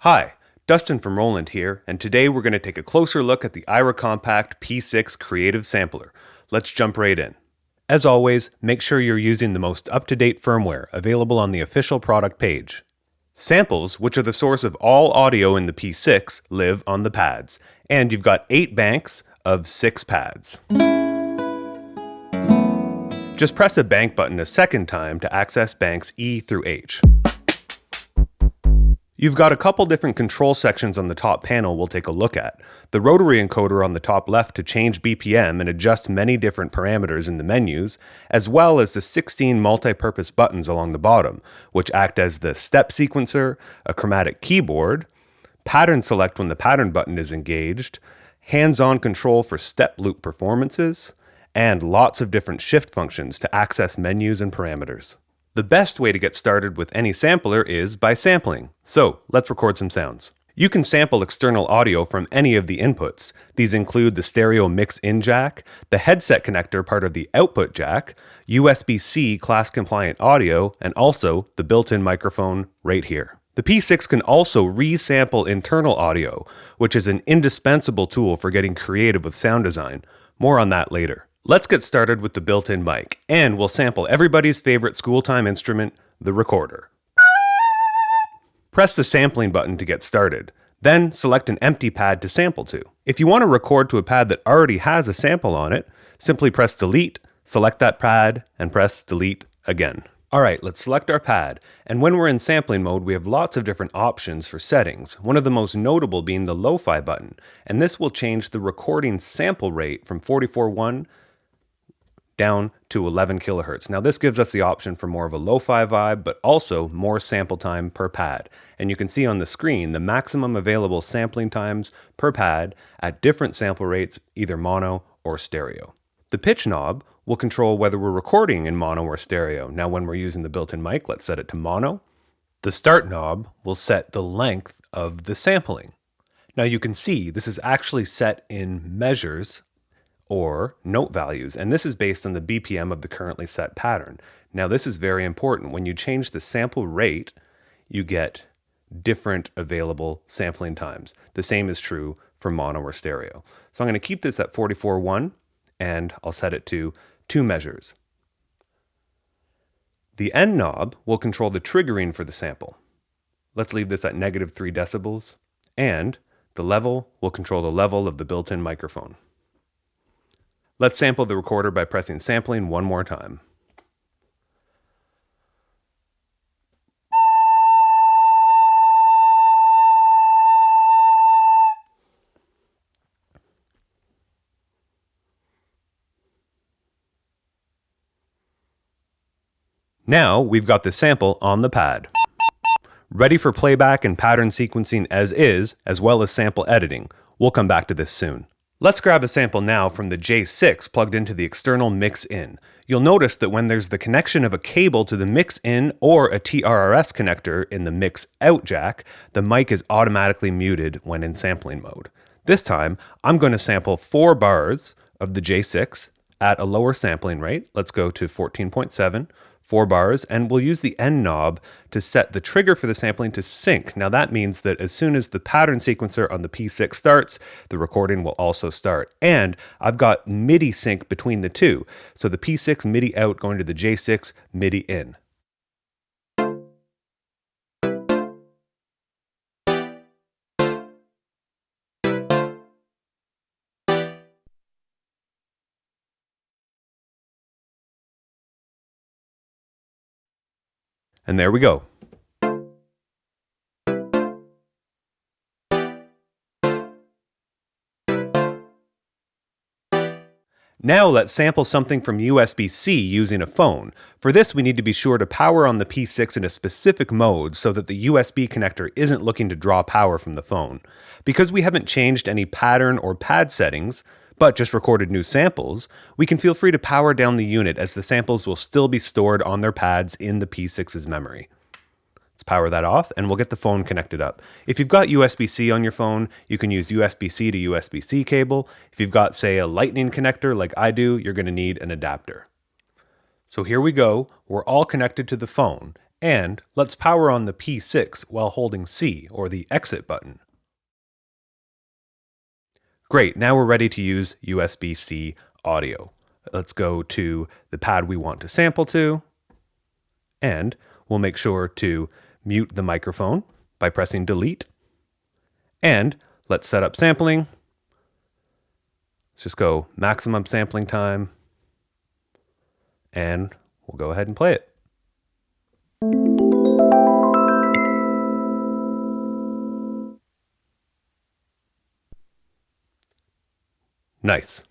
Hi, Dustin from Roland here, and today we're going to take a closer look at the AIRA Compact P-6 Creative Sampler. Let's jump right in. As always, make sure you're using the most up-to-date firmware available on the official product page. Samples, which are the source of all audio in the P-6, live on the pads, and you've got 8 banks of 6 pads. Just press the bank button a second time to access banks E through H. You've got a couple different control sections on the top panel we'll take a look at. The rotary encoder on the top left to change BPM and adjust many different parameters in the menus, as well as the 16 multi-purpose buttons along the bottom, which act as the step sequencer, a chromatic keyboard, pattern select when the pattern button is engaged, hands-on control for step loop performances, and lots of different shift functions to access menus and parameters. The best way to get started with any sampler is by sampling. So let's record some sounds. You can sample external audio from any of the inputs. These include the stereo mix-in jack, the headset connector part of the output jack, USB-C class-compliant audio, and also the built-in microphone right here. The P-6 can also resample internal audio, which is an indispensable tool for getting creative with sound design. More on that later. Let's get started with the built-in mic, and we'll sample everybody's favorite school-time instrument, the recorder. Press the sampling button to get started. Then select an empty pad to sample to. If you want to record to a pad that already has a sample on it, simply press delete, select that pad, and press delete again. Alright, let's select our pad, and when we're in sampling mode we have lots of different options for settings, one of the most notable being the lo-fi button, and this will change the recording sample rate from 44.1 down to 11 kilohertz. Now this gives us the option for more of a lo-fi vibe, but also more sample time per pad. And you can see on the screen the maximum available sampling times per pad at different sample rates, either mono or stereo. The pitch knob will control whether we're recording in mono or stereo. Now when we're using the built-in mic, let's set it to mono. The start knob will set the length of the sampling. Now you can see this is actually set in measures or note values, and this is based on the BPM of the currently set pattern. Now this is very important. When you change the sample rate, you get different available sampling times. The same is true for mono or stereo. So I'm going to keep this at 44.1 and I'll set it to 2 measures. The end knob will control the triggering for the sample. Let's leave this at -3 decibels, and the level will control the level of the built-in microphone. Let's sample the recorder by pressing sampling one more time. Now we've got the sample on the pad, ready for playback and pattern sequencing as well as sample editing. We'll come back to this soon. Let's grab a sample now from the J6 plugged into the external mix-in. You'll notice that when there's the connection of a cable to the mix-in or a TRRS connector in the mix-out jack, the mic is automatically muted when in sampling mode. This time, I'm going to sample 4 bars of the J6 at a lower sampling rate. Let's go to 14.7. 4 bars, and we'll use the end knob to set the trigger for the sampling to sync. Now that means that as soon as the pattern sequencer on the P6 starts, the recording will also start. And I've got MIDI sync between the two. So the P6 MIDI out going to the J6 MIDI in. And there we go. Now let's sample something from USB-C using a phone. For this we need to be sure to power on the P6 in a specific mode so that the USB connector isn't looking to draw power from the phone. Because we haven't changed any pattern or pad settings, but just recorded new samples, we can feel free to power down the unit as the samples will still be stored on their pads in the P6's memory. Let's power that off and we'll get the phone connected up. If you've got USB-C on your phone, you can use USB-C to USB-C cable. If you've got, say, a lightning connector like I do, you're going to need an adapter. So here we go. We're all connected to the phone, And let's power on the P-6 while holding C, or the exit button. Great, now we're ready to use USB-C audio. Let's go to the pad we want to sample to, and we'll make sure to mute the microphone by pressing delete. And let's set up sampling. Let's just go maximum sampling time, and we'll go ahead and play it. Nice.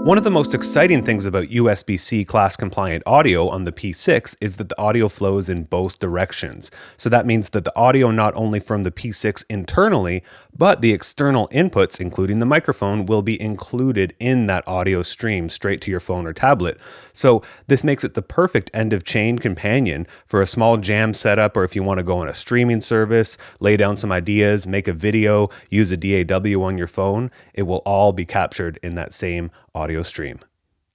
One of the most exciting things about USB-C class compliant audio on the P-6 is that the audio flows in both directions. So that means that the audio not only from the P-6 internally, but the external inputs, including the microphone, will be included in that audio stream straight to your phone or tablet. So this makes it the perfect end-of-chain companion for a small jam setup, or if you want to go on a streaming service, lay down some ideas, make a video, use a DAW on your phone. It will all be captured in that same audio stream.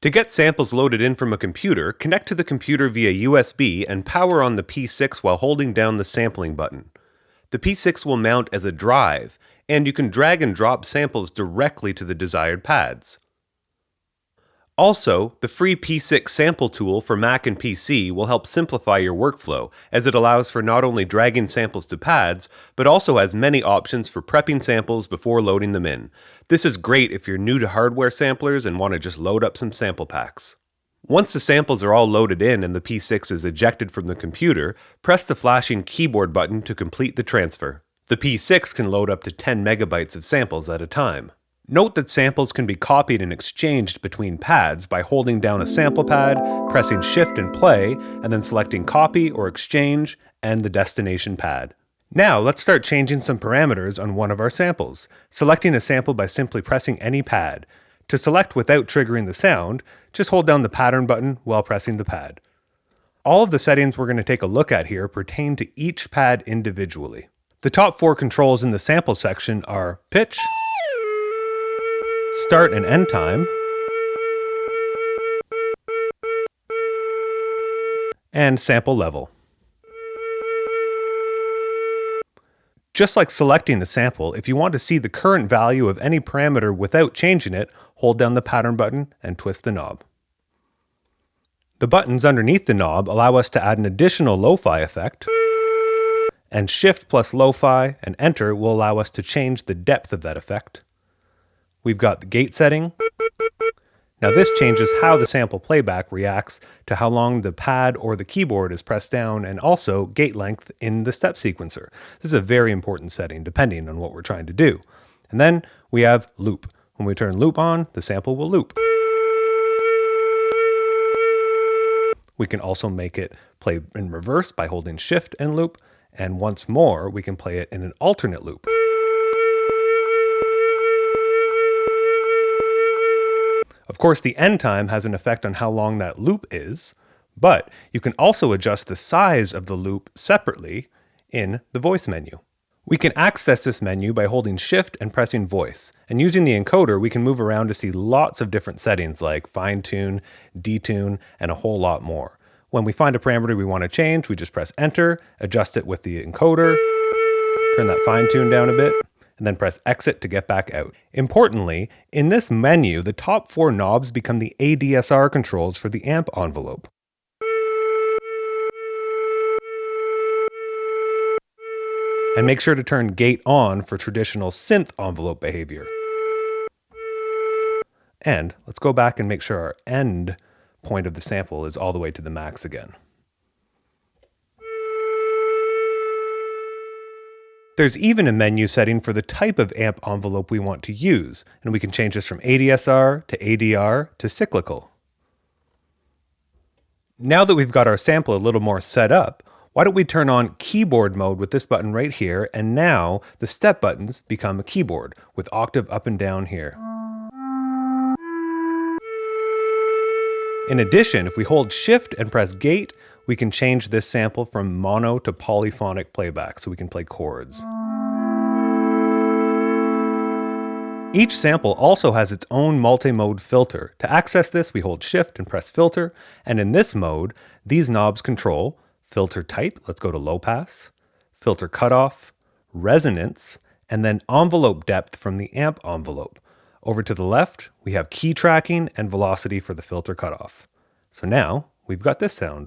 To get samples loaded in from a computer, connect to the computer via USB and power on the P-6 while holding down the sampling button. The P-6 will mount as a drive, and you can drag and drop samples directly to the desired pads. Also, the free P-6 sample tool for Mac and PC will help simplify your workflow, as it allows for not only dragging samples to pads, but also has many options for prepping samples before loading them in. This is great if you're new to hardware samplers and want to just load up some sample packs. Once the samples are all loaded in and the P-6 is ejected from the computer, press the flashing keyboard button to complete the transfer. The P-6 can load up to 10 megabytes of samples at a time. Note that samples can be copied and exchanged between pads by holding down a sample pad, pressing Shift and play, and then selecting Copy or Exchange and the destination pad. Now let's start changing some parameters on one of our samples, selecting a sample by simply pressing any pad. To select without triggering the sound, just hold down the pattern button while pressing the pad. All of the settings we're going to take a look at here pertain to each pad individually. The top 4 controls in the sample section are pitch, start and end time, and sample level. Just like selecting a sample, if you want to see the current value of any parameter without changing it, hold down the pattern button and twist the knob. The buttons underneath the knob allow us to add an additional lo-fi effect, and Shift plus lo-fi and Enter will allow us to change the depth of that effect. We've got the gate setting. Now this changes how the sample playback reacts to how long the pad or the keyboard is pressed down, and also gate length in the step sequencer. This is a very important setting depending on what we're trying to do. And then we have loop. When we turn loop on, the sample will loop. We can also make it play in reverse by holding Shift and loop, and once more we can play it in an alternate loop. Of course, the end time has an effect on how long that loop is, but you can also adjust the size of the loop separately in the voice menu. We can access this menu by holding Shift and pressing voice, and using the encoder we can move around to see lots of different settings like fine tune, detune, and a whole lot more. When we find a parameter we want to change, we just press Enter, adjust it with the encoder, turn that fine tune down a bit, and then press Exit to get back out. Importantly, in this menu, the top 4 knobs become the ADSR controls for the amp envelope. And make sure to turn gate on for traditional synth envelope behavior. And let's go back and make sure our end point of the sample is all the way to the max again. There's even a menu setting for the type of amp envelope we want to use, and we can change this from ADSR to ADR to cyclical. Now that we've got our sample a little more set up, why don't we turn on keyboard mode with this button right here, and now the step buttons become a keyboard with octave up and down here. In addition, if we hold Shift and press Gate, we can change this sample from mono to polyphonic playback, so we can play chords. Each sample also has its own multi-mode filter. To access this, we hold Shift and press Filter, and in this mode, these knobs control filter type, let's go to low pass, filter cutoff, resonance, and then envelope depth from the amp envelope. Over to the left, we have key tracking and velocity for the filter cutoff. So now, we've got this sound.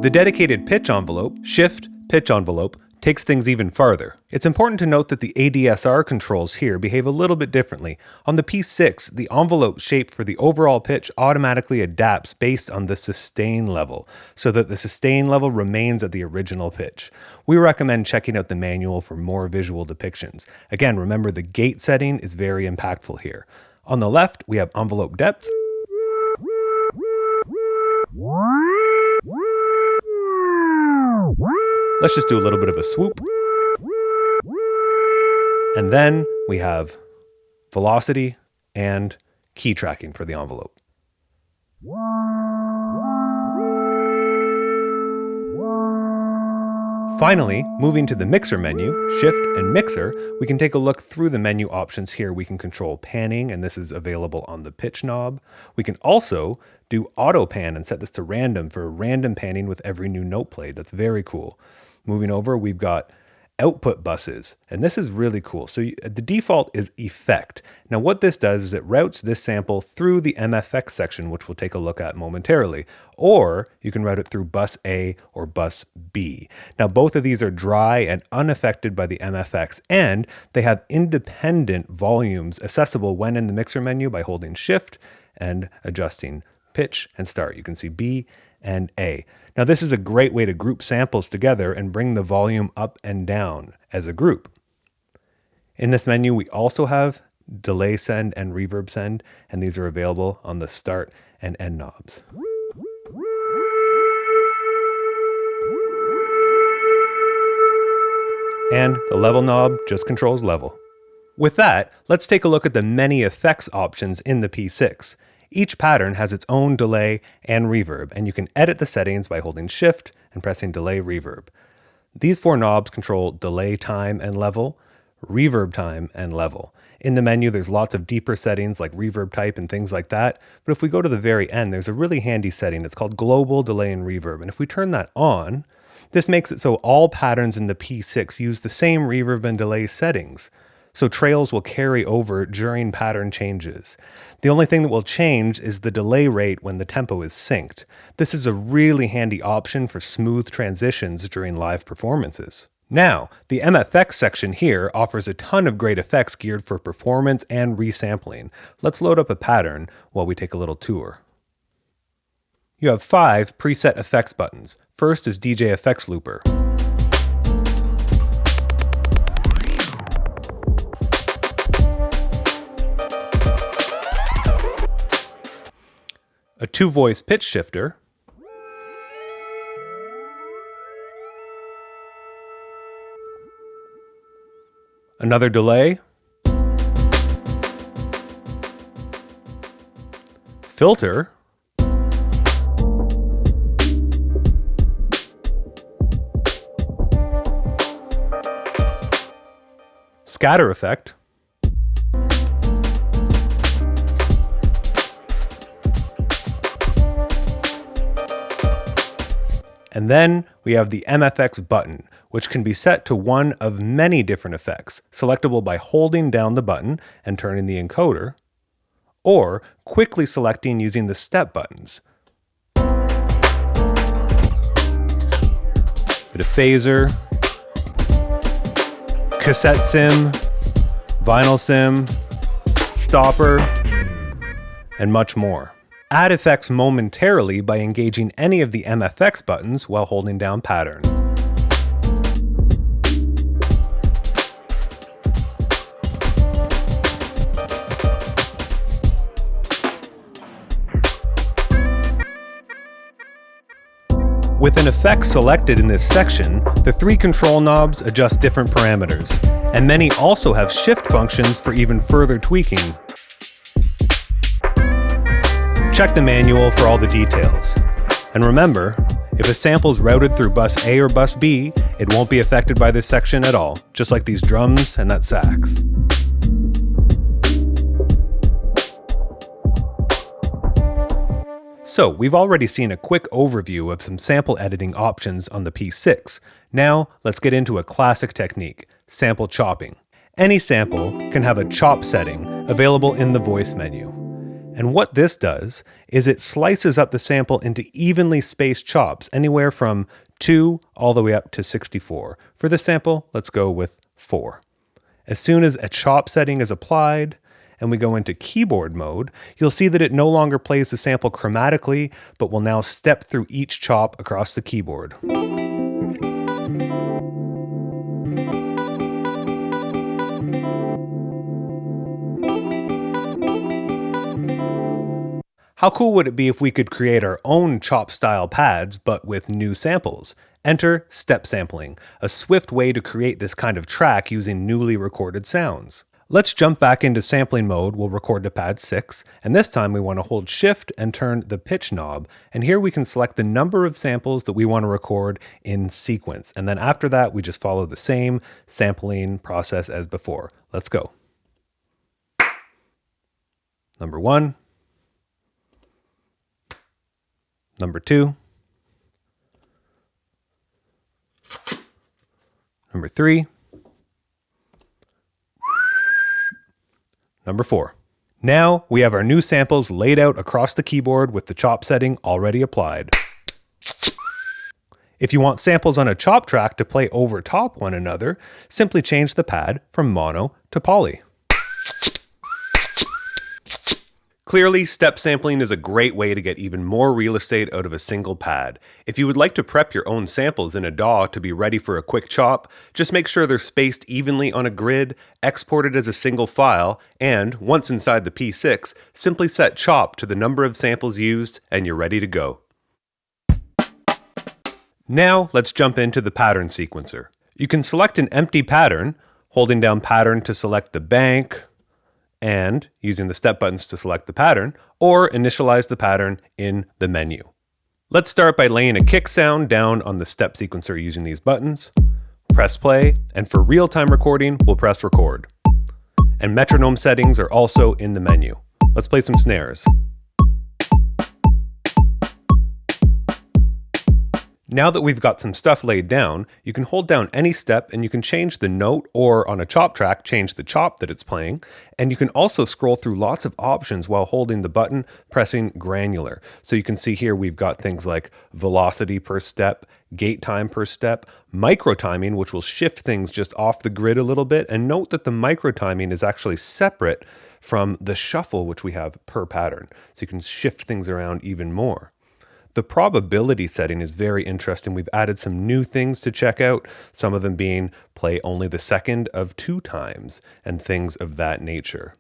The dedicated pitch envelope, Shift Pitch Envelope, takes things even farther. It's important to note that the ADSR controls here behave a little bit differently. On the P-6, the envelope shape for the overall pitch automatically adapts based on the sustain level, so that the sustain level remains at the original pitch. We recommend checking out the manual for more visual depictions. Again, remember the gate setting is very impactful here. On the left, we have envelope depth. Let's just do a little bit of a swoop. And then we have velocity and key tracking for the envelope. Finally, moving to the mixer menu, Shift and Mixer, we can take a look through the menu options here. We can control panning, and this is available on the pitch knob. We can also do auto pan and set this to random for random panning with every new note played. That's very cool. Moving over, we've got output buses, and this is really cool. So the default is effect. Now what this does is it routes this sample through the MFX section, which we'll take a look at momentarily, or you can route it through bus A or bus B. Now both of these are dry and unaffected by the MFX, and they have independent volumes accessible when in the mixer menu by holding Shift and adjusting pitch and start. You can see B and A. Now this is a great way to group samples together and bring the volume up and down as a group. In this menu, we also have delay send and reverb send, and these are available on the start and end knobs. And the level knob just controls level. With that, let's take a look at the many effects options in the P-6. Each pattern has its own delay and reverb, and you can edit the settings by holding Shift and pressing Delay Reverb. These four knobs control delay time and level, reverb time and level. In the menu, there's lots of deeper settings like reverb type and things like that, but if we go to the very end, there's a really handy setting. It's called Global Delay and Reverb, and if we turn that on, this makes it so all patterns in the P-6 use the same reverb and delay settings. So trails will carry over during pattern changes. The only thing that will change is the delay rate when the tempo is synced. This is a really handy option for smooth transitions during live performances. Now, the MFX section here offers a ton of great effects geared for performance and resampling. Let's load up a pattern while we take a little tour. You have 5 preset effects buttons. First is DJ Effects Looper. A 2-voice pitch shifter, another delay, filter, scatter effect, and then we have the MFX button, which can be set to one of many different effects, selectable by holding down the button and turning the encoder, or quickly selecting using the step buttons. Bit of phaser, cassette sim, vinyl sim, stopper, and much more. Add effects momentarily by engaging any of the MFX buttons while holding down pattern. With an effect selected in this section, the 3 control knobs adjust different parameters, and many also have shift functions for even further tweaking. Check the manual for all the details. And remember, if a sample is routed through bus A or bus B, It won't be affected by this section at all, just like these drums and that sax. So we've already seen a quick overview of some sample editing options on the P-6. Now let's get into a classic technique, sample chopping. Any sample can have a chop setting available in the voice menu. And what this does is it slices up the sample into evenly spaced chops, anywhere from 2 all the way up to 64. For this sample, let's go with 4. As soon as a chop setting is applied, and we go into keyboard mode, you'll see that it no longer plays the sample chromatically, but will now step through each chop across the keyboard. How cool would it be if we could create our own chop style pads, but with new samples? Enter step sampling, a swift way to create this kind of track using newly recorded sounds. Let's jump back into sampling mode. We'll record to pad 6, and this time we want to hold shift and turn the pitch knob, and here we can select the number of samples that we want to record in sequence, and then after that we just follow the same sampling process as before. Let's go. Number 1, number 2, number 3, number 4. Now we have our new samples laid out across the keyboard with the chop setting already applied. If you want samples on a chop track to play over top one another, simply change the pad from mono to poly. Clearly, step sampling is a great way to get even more real estate out of a single pad. If you would like to prep your own samples in a DAW to be ready for a quick chop, just make sure they're spaced evenly on a grid, export it as a single file, and, once inside the P-6, simply set chop to the number of samples used and you're ready to go. Now, let's jump into the pattern sequencer. You can select an empty pattern, holding down pattern to select the bank, and using the step buttons to select the pattern, or initialize the pattern in the menu. Let's start by laying a kick sound down on the step sequencer using these buttons. Press play, and for real-time recording, we'll press record. And metronome settings are also in the menu. Let's play some snares. Now that we've got some stuff laid down, you can hold down any step and you can change the note, or on a chop track, change the chop that it's playing. And you can also scroll through lots of options while holding the button, pressing Granular. So you can see here we've got things like velocity per step, gate time per step, micro timing, which will shift things just off the grid a little bit. And note that the micro timing is actually separate from the shuffle, which we have per pattern. So you can shift things around even more. The probability setting is very interesting. We've added some new things to check out, some of them being play only the second of 2 times and things of that nature.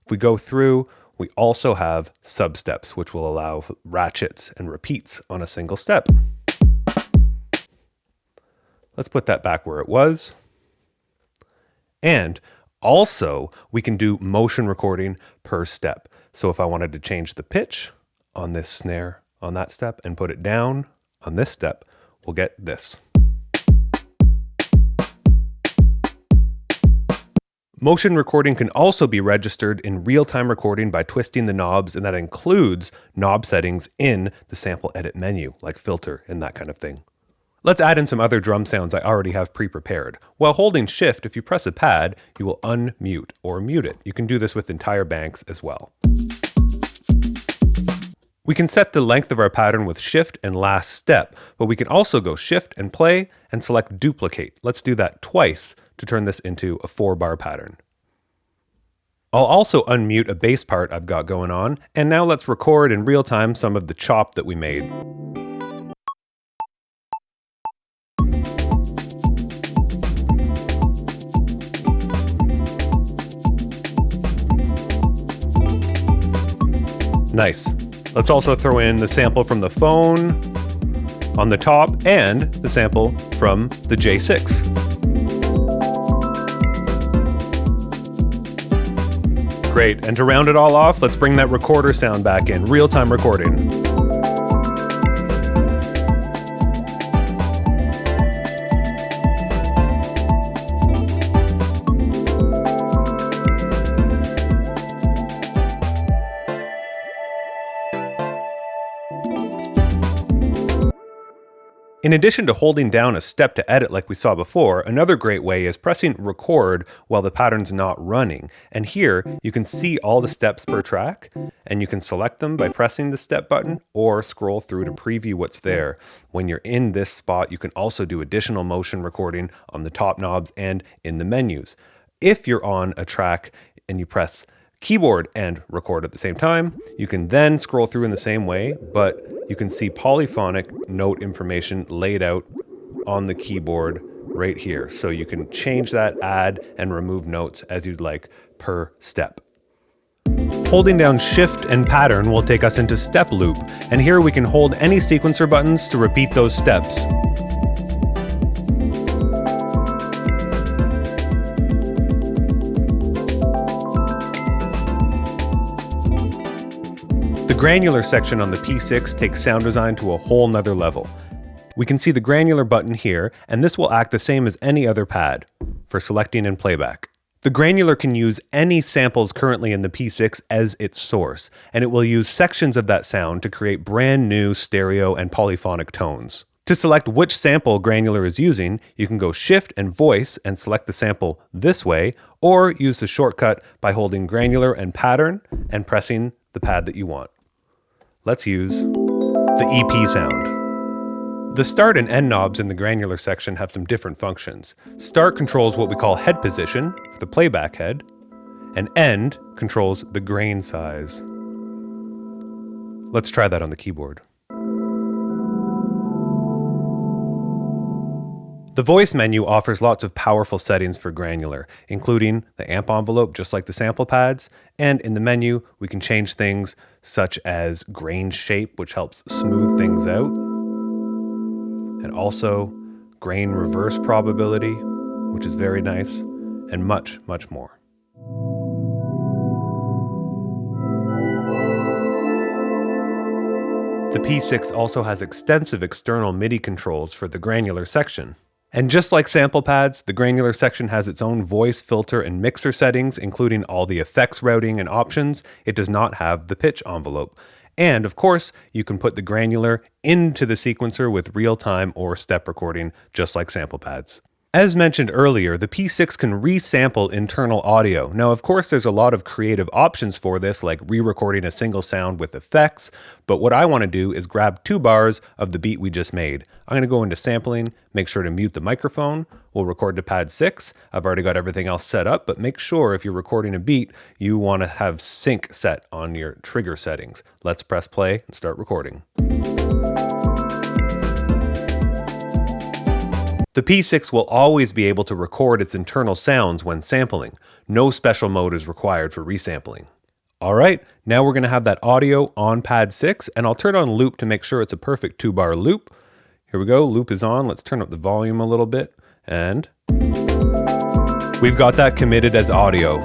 If we go through, we also have substeps, which will allow ratchets and repeats on a single step. Let's put that back where it was. And also, we can do motion recording per step. So if I wanted to change the pitch on this snare, on that step, and put it down on this step, we'll get this. Motion recording can also be registered in real-time recording by twisting the knobs, and that includes knob settings in the sample edit menu, like filter and that kind of thing. Let's add in some other drum sounds I already have pre-prepared. While holding shift, if you press a pad, you will unmute or mute it. You can do this with entire banks as well. We can set the length of our pattern with shift and last step, but we can also go shift and play and select duplicate. Let's do that twice to turn this into a 4-bar pattern. I'll also unmute a bass part I've got going on, and now let's record in real time some of the chop that we made. Nice. Let's also throw in the sample from the phone on the top and the sample from the J6. Great, and to round it all off, let's bring that recorder sound back in, real-time recording. In addition to holding down a step to edit like we saw before, another great way is pressing record while the pattern's not running. And here you can see all the steps per track, and you can select them by pressing the step button or scroll through to preview what's there. When you're in this spot, you can also do additional motion recording on the top knobs and in the menus. If you're on a track and you press keyboard and record at the same time, you can then scroll through in the same way, but you can see polyphonic note information laid out on the keyboard right here. So you can change that, add and remove notes as you'd like per step. Holding down Shift and Pattern will take us into Step Loop, and here we can hold any sequencer buttons to repeat those steps. The granular section on the P-6 takes sound design to a whole nother level. We can see the granular button here, and this will act the same as any other pad for selecting and playback. The granular can use any samples currently in the P-6 as its source, and it will use sections of that sound to create brand new stereo and polyphonic tones. To select which sample granular is using, you can go Shift and Voice and select the sample this way, or use the shortcut by holding granular and pattern and pressing the pad that you want. Let's use the EP sound. The start and end knobs in the granular section have some different functions. Start controls what we call head position for the playback head, and end controls the grain size. Let's try that on the keyboard. The voice menu offers lots of powerful settings for granular, including the amp envelope just like the sample pads, and in the menu we can change things such as grain shape, which helps smooth things out, and also grain reverse probability, which is very nice, and much, much more. The P-6 also has extensive external MIDI controls for the granular section. And just like sample pads, the granular section has its own voice, filter, and mixer settings, including all the effects routing and options. It does not have the pitch envelope. And of course, you can put the granular into the sequencer with real-time or step recording, just like sample pads. As mentioned earlier, the P-6 can resample internal audio. Now, of course, there's a lot of creative options for this, like re-recording a single sound with effects, but what I want to do is grab 2 bars of the beat we just made. I'm going to go into sampling, make sure to mute the microphone. We'll record to pad 6. I've already got everything else set up, but make sure if you're recording a beat, you want to have sync set on your trigger settings. Let's press play and start recording. The P-6 will always be able to record its internal sounds when sampling. No special mode is required for resampling. Alright, now we're going to have that audio on pad 6, and I'll turn on loop to make sure it's a perfect 2-bar loop. Here we go, loop is on. Let's turn up the volume a little bit, and we've got that committed as audio.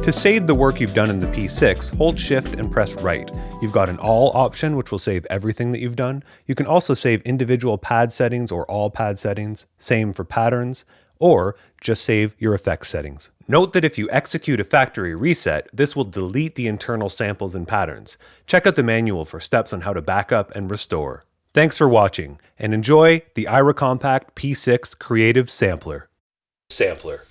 To save the work you've done in the P-6, hold Shift and press right. You've got an all option, which will save everything that you've done. You can also save individual pad settings or all pad settings, same for patterns, or just save your effects settings. Note that if you execute a factory reset, this will delete the internal samples and patterns. Check out the manual for steps on how to backup and restore. Thanks for watching, and enjoy the AIRA Compact P-6 Creative Sampler. Sampler.